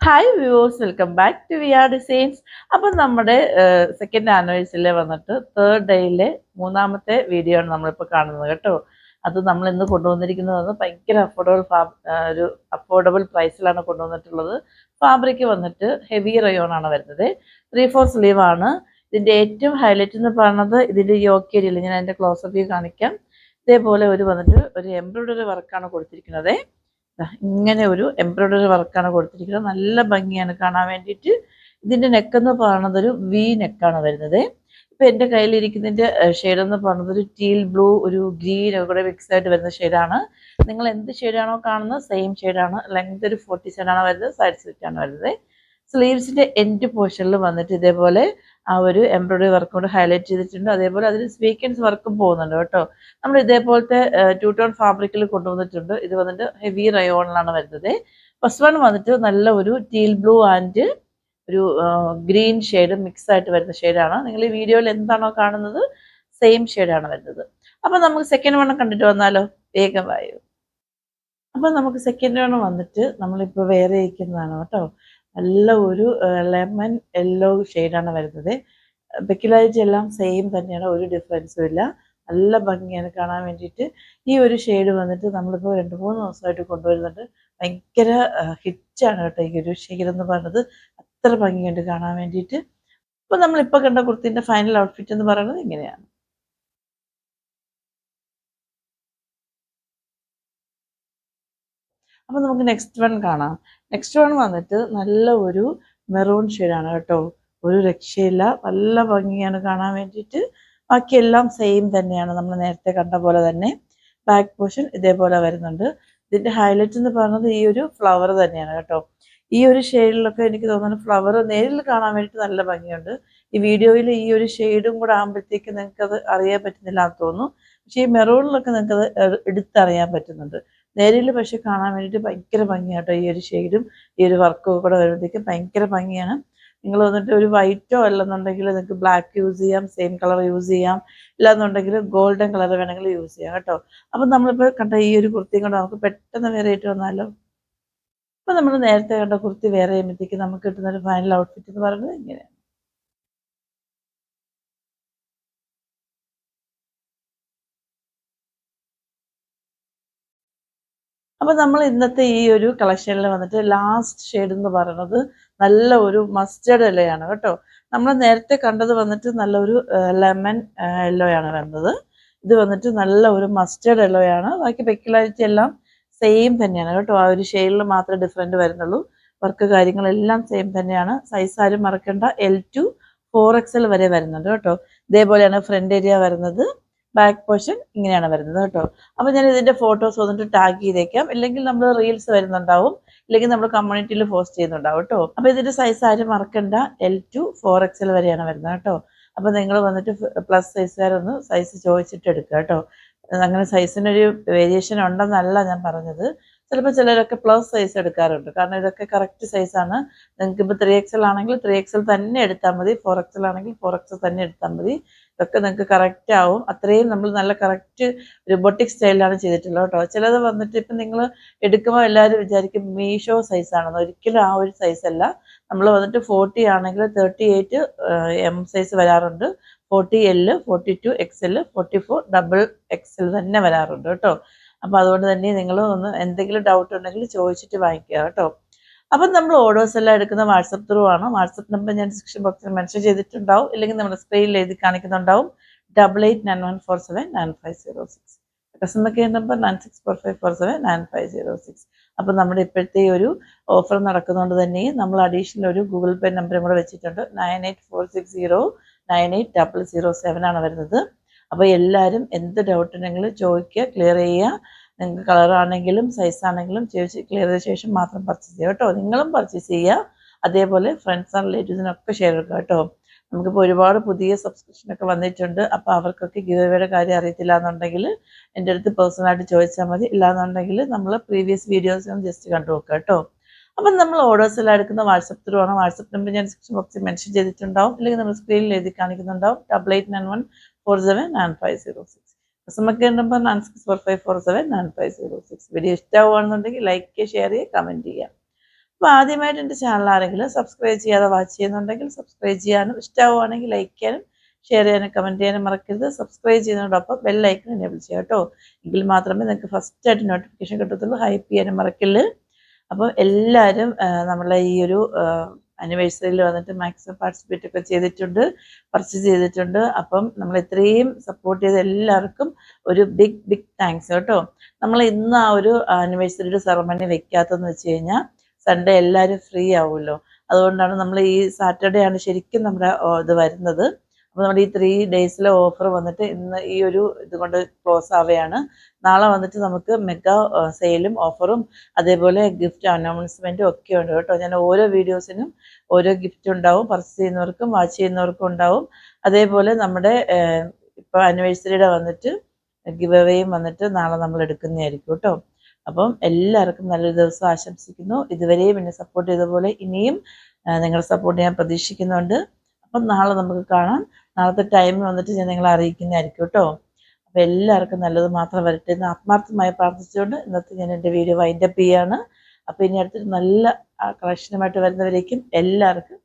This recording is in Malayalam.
Hi viewers, welcome back to V R designs. അപ്പം നമ്മുടെ സെക്കൻഡ് ആനിവേഴ്സറിയിൽ വന്നിട്ട് തേർഡ് ഡേയിലെ മൂന്നാമത്തെ വീഡിയോ ആണ് നമ്മളിപ്പോൾ കാണുന്നത് കേട്ടോ. അത് നമ്മൾ ഇന്ന് കൊണ്ടുവന്നിരിക്കുന്നത് ഭയങ്കര ഒരു അഫോർഡബിൾ പ്രൈസിലാണ് കൊണ്ടുവന്നിട്ടുള്ളത്. ഫാബ്രിക് വന്നിട്ട് ഹെവി റയോൺ ആണ് വരുന്നത്. 3/4 സ്ലീവ് ആണ്. ഇതിൻ്റെ ഏറ്റവും ഹൈലൈറ്റ് എന്ന് പറയുന്നത് ഇതിൻ്റെ യോക്കേരിയല്ല. ഞാൻ അതിൻ്റെ ക്ലോസപ്പ് വ്യൂ കാണിക്കാം. ഇതേപോലെ ഒരു എംബ്രോയ്ഡറി വർക്കാണ് കൊടുത്തിരിക്കുന്നത്. ഇങ്ങനെ ഒരു എംബ്രോയ്ഡറി വർക്കാണ് കൊടുത്തിരിക്കുന്നത്. നല്ല ഭംഗിയാണ് കാണാൻ വേണ്ടിയിട്ട്. ഇതിൻ്റെ നെക്കെന്ന് പറയുന്നത് ഒരു വി നെക്കാണ് വരുന്നത്. ഇപ്പം എൻ്റെ കയ്യിലിരിക്കുന്നതിൻ്റെ ഷെയ്ഡ് എന്ന് പറയുന്നത് ഒരു ടീൽ ബ്ലൂ, ഒരു ഗ്രീൻ ഒക്കെ കൂടെ മിക്സ് ആയിട്ട് വരുന്ന ഷെയ്ഡാണ്. നിങ്ങൾ എന്ത് ഷെയ്ഡാണോ കാണുന്നത് സെയിം ഷെയ്ഡാണ്. ലെങ്ത് ഒരു 47 ആണ് വരുന്നത്. സൈഡ് സ്ലിറ്റ് ആണ് വരുന്നത്. സ്ലീവ്സിൻ്റെ എൻഡ് പോർഷനിൽ വന്നിട്ട് ഇതേപോലെ ആ ഒരു എംബ്രോയ്ഡറി വർക്ക് കൊണ്ട് ഹൈലൈറ്റ് ചെയ്തിട്ടുണ്ട്. അതേപോലെ അതിൽ സ്വീക്വൻസ് വർക്കും പോകുന്നുണ്ട് കേട്ടോ. നമ്മൾ ഇതേപോലത്തെ 2 ടോൺ ഫാബ്രിക്കിൽ കൊണ്ടുവന്നിട്ടുണ്ട്. ഇത് വന്നിട്ട് ഹെവി റയോണിലാണ് വരുന്നത്. ഫസ്റ്റ് വൺ വന്നിട്ട് നല്ല ഒരു ടീൽ ബ്ലൂ ആൻഡ് ഒരു ഗ്രീൻ ഷെയ്ഡ് മിക്സ് ആയിട്ട് വരുന്ന ഷെയ്ഡാണ്. നിങ്ങൾ ഈ വീഡിയോയിൽ എന്താണോ കാണുന്നത് സെയിം ഷെയ്ഡാണ് വരുന്നത്. അപ്പം നമുക്ക് സെക്കൻഡ് വൺ കണ്ടിട്ട് വന്നാലോ? വേഗം വായു. അപ്പം നമുക്ക് സെക്കൻഡ് വൺ വന്നിട്ട് നമ്മളിപ്പോൾ വേറെ ഇരിക്കുന്നതാണ് കേട്ടോ. നല്ല ഒരു ലെമൺ യെല്ലോ ഷെയ്ഡാണ് വരുന്നത്. പെക്യുലാരിറ്റി എല്ലാം സെയിം തന്നെയാണ്, ഒരു ഡിഫറൻസും ഇല്ല. നല്ല ഭംഗിയാണ് കാണാൻ വേണ്ടിയിട്ട്. ഈ ഒരു ഷെയ്ഡ് വന്നിട്ട് നമ്മളിപ്പോൾ 2-3 ദിവസമായിട്ട് കൊണ്ടുവരുന്നുണ്ട്. ഭയങ്കര ഹിറ്റാണ് കേട്ടോ ഈ ഒരു ഷെയ്ഡ് എന്ന് പറയുന്നത്. അത്ര ഭംഗിയുണ്ട് കാണാൻ വേണ്ടിയിട്ട്. അപ്പോൾ നമ്മളിപ്പോൾ കണ്ട കുർത്തിൻ്റെ ഫൈനൽ ഔട്ട്ഫിറ്റ് എന്ന് പറയുന്നത് ഇങ്ങനെയാണ്. അപ്പോൾ നമുക്ക് നെക്സ്റ്റ് വൺ കാണാം. നെക്സ്റ്റ് വൺ വന്നിട്ട് നല്ല ഒരു മെറൂൺ ഷെയ്ഡാണ് കേട്ടോ. ഒരു രക്ഷയില്ല, നല്ല ഭംഗിയാണ് കാണാൻ വേണ്ടിയിട്ട്. ബാക്കിയെല്ലാം സെയിം തന്നെയാണ്, നമ്മൾ നേരത്തെ കണ്ട പോലെ തന്നെ. ബാക്ക് പോർഷൻ ഇതേപോലെ വരുന്നുണ്ട്. ഇതിൻ്റെ ഹൈലൈറ്റ് എന്ന് പറയുന്നത് ഈ ഒരു ഫ്ലവർ തന്നെയാണ് കേട്ടോ. ഈ ഒരു ഷെയ്ഡിലൊക്കെ എനിക്ക് തോന്നുന്നു ഫ്ലവർ നേരിൽ കാണാൻ വേണ്ടിയിട്ട് നല്ല ഭംഗിയുണ്ട്. ഈ വീഡിയോയിൽ ഈ ഒരു ഷെയ്ഡും കൂടെ ആകുമ്പോഴത്തേക്ക് നിങ്ങൾക്കത് അറിയാൻ പറ്റുന്നില്ല എന്ന് തോന്നുന്നു. പക്ഷേ ഈ മെറൂണിലൊക്കെ നിങ്ങൾക്കത് എടുത്തറിയാൻ പറ്റുന്നുണ്ട്. നേരിൽ പക്ഷെ കാണാൻ വേണ്ടിയിട്ട് ഭയങ്കര ഭംഗിയാട്ടോ. ഈ ഒരു ഷെയ്ഡും ഈ ഒരു വർക്കും കൂടെ വരുമ്പോഴത്തേക്കും ഭയങ്കര ഭംഗിയാണ്. നിങ്ങൾ വന്നിട്ട് ഒരു വൈറ്റോ അല്ലെന്നുണ്ടെങ്കിൽ നിങ്ങൾക്ക് ബ്ലാക്ക് യൂസ് ചെയ്യാം, സെയിം കളർ യൂസ് ചെയ്യാം. ഇല്ലാന്നുണ്ടെങ്കിൽ ഗോൾഡൻ കളർ വേണമെങ്കിൽ യൂസ് ചെയ്യാം കേട്ടോ. അപ്പം നമ്മളിപ്പോൾ കണ്ട ഈ ഒരു കുർത്തിയും കൊണ്ട് നമുക്ക് പെട്ടെന്ന് വേറെ ആയിട്ട് വന്നാലോ? അപ്പം നമ്മൾ നേരത്തെ കണ്ട കുർത്തി വേറെ ചെയ്യുമ്പോഴത്തേക്ക് നമുക്ക് കിട്ടുന്ന ഒരു ഫൈനൽ ഔട്ട്ഫിറ്റ് എന്ന് പറയുന്നത് ഇങ്ങനെയാണ്. അപ്പോൾ നമ്മൾ ഇന്നത്തെ ഈ ഒരു കളക്ഷനിൽ വന്നിട്ട് ലാസ്റ്റ് ഷെയ്ഡ് എന്ന് പറയുന്നത് നല്ല ഒരു മസ്റ്റേർഡ് യെല്ലോയാണ് കേട്ടോ. നമ്മൾ നേരത്തെ കണ്ടത് വന്നിട്ട് നല്ലൊരു ലെമൺ യെല്ലോയാണ് വരുന്നത്. ഇത് വന്നിട്ട് നല്ല ഒരു മസ്റ്റേർഡ് യെല്ലോയാണ്. ബാക്കി പെക്യുലാരിറ്റി എല്ലാം സെയിം തന്നെയാണ് കേട്ടോ. ആ ഒരു ഷെയ്ഡിൽ മാത്രമേ ഡിഫറൻറ്റ് വരുന്നുള്ളൂ. വർക്ക് കാര്യങ്ങളെല്ലാം സെയിം തന്നെയാണ്. സൈസ് ആരും മറക്കേണ്ട. L to 4XL വരെ വരുന്നുണ്ട് കേട്ടോ. ഇതേപോലെയാണ് ഫ്രണ്ട് ഏരിയ വരുന്നത്. ബാക്ക് പോർഷൻ ഇങ്ങനെയാണ് വരുന്നത് കേട്ടോ. അപ്പോൾ ഞാൻ ഇതിൻ്റെ ഫോട്ടോസ് വന്നിട്ട് ടാഗ് ചെയ്തേക്കാം. ഇല്ലെങ്കിൽ നമ്മൾ റീൽസ് വരുന്നുണ്ടാവും, ഇല്ലെങ്കിൽ നമ്മൾ കമ്മ്യൂണിറ്റിയിൽ പോസ്റ്റ് ചെയ്യുന്നുണ്ടാവും കേട്ടോ. അപ്പോൾ ഇതിൻ്റെ സൈസ് ആരും മറക്കണ്ട. L to 4XL വരെയാണ് വരുന്നത് കേട്ടോ. അപ്പോൾ നിങ്ങൾ വന്നിട്ട് പ്ലസ് സൈസുകാരൊന്ന് സൈസ് ചോദിച്ചിട്ട് എടുക്കുക കേട്ടോ. അങ്ങനെ സൈസിനൊരു വേരിയേഷൻ ഉണ്ടെന്നല്ല ഞാൻ പറഞ്ഞത്. ചിലപ്പോൾ ചിലരൊക്കെ പ്ലസ് സൈസ് എടുക്കാറുണ്ട്. കാരണം ഇതൊക്കെ കറക്റ്റ് സൈസാണ്. നിങ്ങൾക്ക് ഇപ്പോൾ 3XL ആണെങ്കിൽ 3XL തന്നെ എടുത്താൽ മതി, 4XL ആണെങ്കിൽ 4XL തന്നെ എടുത്താൽ മതി. ഇതൊക്കെ നിങ്ങൾക്ക് കറക്റ്റ് ആവും. അത്രയും നമ്മൾ നല്ല കറക്റ്റ് ഒരു ബൊട്ടിക് സ്റ്റൈലിലാണ് ചെയ്തിട്ടുള്ളത് കേട്ടോ. ചിലത് വന്നിട്ട് ഇപ്പം നിങ്ങൾ എടുക്കുമ്പോൾ എല്ലാവരും വിചാരിക്കും മീഷോ സൈസാണെന്ന്. ഒരിക്കലും ആ ഒരു സൈസല്ല. നമ്മൾ വന്നിട്ട് 40 ആണെങ്കിൽ 38 M സൈസ് വരാറുണ്ട്. 40L, 42XL, 44XXL തന്നെ വരാറുണ്ട് കേട്ടോ. അപ്പോൾ അതുകൊണ്ട് തന്നെ നിങ്ങൾ ഒന്ന് എന്തെങ്കിലും ഡൗട്ട് ഉണ്ടെങ്കിൽ ചോദിച്ചിട്ട് വാങ്ങിക്കുക കേട്ടോ. അപ്പം നമ്മൾ ഓർഡേഴ്സ് എല്ലാം എടുക്കുന്ന വാട്സപ്പ് ത്രൂ ആണ്. വാട്സപ്പ് നമ്പർ ഞാൻ ഡിസ്ക്രിപ്ഷൻ ബോക്സിൽ മെൻഷൻ ചെയ്തിട്ടുണ്ടാവും, ഇല്ലെങ്കിൽ നമ്മുടെ സ്ക്രീനിൽ എഴുതി കാണിക്കുന്നുണ്ടാവും. 8891479506. Customer care number 9645479506. അപ്പം നമ്മുടെ ഇപ്പോഴത്തെ ഒരു ഓഫർ നടക്കുന്നതുകൊണ്ട് തന്നെ നമ്മൾ അഡീഷണൽ ഒരു ഗൂഗിൾ പേ നമ്പറും കൂടെ വെച്ചിട്ടുണ്ട്. 9846098007 ആണ് വരുന്നത്. അപ്പോൾ എല്ലാവരും എന്ത് ഡൗട്ട് ഉണ്ടെങ്കിലും ചോദിക്കുക, ക്ലിയർ ചെയ്യുക. നിങ്ങൾക്ക് കളറാണെങ്കിലും സൈസ് ആണെങ്കിലും ചോദിച്ച് ക്ലിയർ ചെയ്ത ശേഷം മാത്രം പർച്ചേസ് ചെയ്യുക കേട്ടോ. നിങ്ങളും പർച്ചേസ് ചെയ്യുക. അതേപോലെ ഫ്രണ്ട്സ് ആൻഡ് റിലേറ്റീവ്സിനൊക്കെ ഷെയർ ചെയ്യുക കേട്ടോ. നമുക്കിപ്പോൾ ഒരുപാട് പുതിയ സബ്സ്ക്രിപ്ഷനൊക്കെ വന്നിട്ടുണ്ട്. അപ്പോൾ അവർക്കൊക്കെ ഗിവ് അവേയുടെ കാര്യം അറിയത്തില്ല എന്നുണ്ടെങ്കിൽ എൻ്റെ അടുത്ത് പേഴ്സണലായിട്ട് ചോദിച്ചാൽ മതി. ഇല്ലാന്നുണ്ടെങ്കിൽ നമ്മൾ പ്രീവിയസ് വീഡിയോസ് ഒന്ന് ജസ്റ്റ് കണ്ടു നോക്കുക കേട്ടോ. അപ്പം നമ്മൾ ഓർഡേഴ്സ് എല്ലാം എടുക്കുന്ന വാട്സപ്പ് ത്രൂ ആണ്. വാട്സപ്പ് നമ്പർ ഞാൻ ഡിസ്ക്രിപ്ഷൻ ബോക്സിൽ മെൻഷൻ ചെയ്തിട്ടുണ്ടാവും, അല്ലെങ്കിൽ നമ്മൾ സ്ക്രീനിൽ എഴുതി കാണിക്കുന്നുണ്ടാവും. 8891479506. Customer care number 9645479506. വീഡിയോ ഇഷ്ടമാവുകയാണെന്നുണ്ടെങ്കിൽ ലൈക്ക് ചെയ്യുക, ഷെയർ ചെയ്യുക, കമൻറ്റ് ചെയ്യുക. അപ്പോൾ ആദ്യമായിട്ട് എൻ്റെ ചാനൽ ആരെങ്കിലും സബ്സ്ക്രൈബ് ചെയ്യാതെ വാച്ച് ചെയ്യുന്നുണ്ടെങ്കിൽ സബ്സ്ക്രൈബ് ചെയ്യാനും, ഇഷ്ടമാവുകയാണെങ്കിൽ ലൈക്ക് ചെയ്യാനും, ഷെയർ ചെയ്യാനും, കമൻറ്റ് ചെയ്യാനും മറക്കരുത്. സബ്സ്ക്രൈബ് ചെയ്യുന്നതോടൊപ്പം ബെൽ ഐക്കൺ എനേബിൾ ചെയ്യുക കേട്ടോ. എങ്കിൽ മാത്രമേ നിങ്ങൾക്ക് ഫസ്റ്റായിട്ട് നോട്ടിഫിക്കേഷൻ കിട്ടത്തുള്ളൂ. ഹൈപ്പ് ചെയ്യാനും മറക്കല്ല്. അപ്പോൾ എല്ലാവരും നമ്മളെ ഈ ഒരു ആനിവേഴ്സറിയിൽ വന്നിട്ട് മാക്സിമം പാർട്ടിസിപ്പേറ്റ് ഒക്കെ ചെയ്തിട്ടുണ്ട്, പർച്ചേസ് ചെയ്തിട്ടുണ്ട്. അപ്പം നമ്മൾ ഇത്രയും സപ്പോർട്ട് ചെയ്ത എല്ലാവർക്കും ഒരു ബിഗ് താങ്ക്സ് കേട്ടോ. നമ്മൾ ഇന്ന് ആ ഒരു ആനിവേഴ്സറിയുടെ സെറമണി വെക്കാത്തതെന്ന് വെച്ച് കഴിഞ്ഞാൽ സൺഡേ എല്ലാവരും ഫ്രീ ആവുമല്ലോ. അതുകൊണ്ടാണ് നമ്മൾ ഈ സാറ്റർഡേ ആണ് ശരിക്കും നമ്മുടെ ഇത് വരുന്നത്. അപ്പോൾ നമ്മുടെ ഈ 3 ഡേയ്സിലെ ഓഫർ വന്നിട്ട് ഇന്ന് ഈ ഒരു ഇതുകൊണ്ട് ക്ലോസ് ആവുകയാണ്. നാളെ വന്നിട്ട് നമുക്ക് മെഗാ സെയിലും ഓഫറും അതേപോലെ ഗിഫ്റ്റ് അനൗൺസ്മെൻറ്റും ഒക്കെ ഉണ്ട് കേട്ടോ. ഞാൻ ഓരോ വീഡിയോസിനും ഓരോ ഗിഫ്റ്റ് ഉണ്ടാവും. പർച്ചേസ് ചെയ്യുന്നവർക്കും വാച്ച് ചെയ്യുന്നവർക്കും ഉണ്ടാവും. അതേപോലെ നമ്മുടെ ഇപ്പോൾ ആനിവേഴ്സറിയുടെ വന്നിട്ട് ഗിവ് അവേയും വന്നിട്ട് നാളെ നമ്മൾ എടുക്കുന്നതായിരിക്കും കേട്ടോ. അപ്പം എല്ലാവർക്കും നല്ലൊരു ദിവസം ആശംസിക്കുന്നു. ഇതുവരെയും എന്നെ സപ്പോർട്ട് ചെയ്ത പോലെ ഇനിയും നിങ്ങളുടെ സപ്പോർട്ട് ഞാൻ പ്രതീക്ഷിക്കുന്നുണ്ട്. അപ്പം നാളെ നമുക്ക് കാണാം. നാളത്തെ ടൈം വന്നിട്ട് ഞാൻ നിങ്ങളെ അറിയിക്കുന്നതായിരിക്കും കേട്ടോ. അപ്പോൾ എല്ലാവർക്കും നല്ലത് മാത്രം വരട്ടെ എന്ന് ആത്മാർത്ഥമായി പ്രാർത്ഥിച്ചുകൊണ്ട് ഇന്നത്തെ ഞാൻ എൻ്റെ വീഡിയോ വൈൻഡപ്പ് ചെയ്യാണ്. അപ്പോൾ ഇനി അടുത്തൊരു നല്ല കളക്ഷനുമായിട്ട് വരുന്നവരേക്കും എല്ലാവർക്കും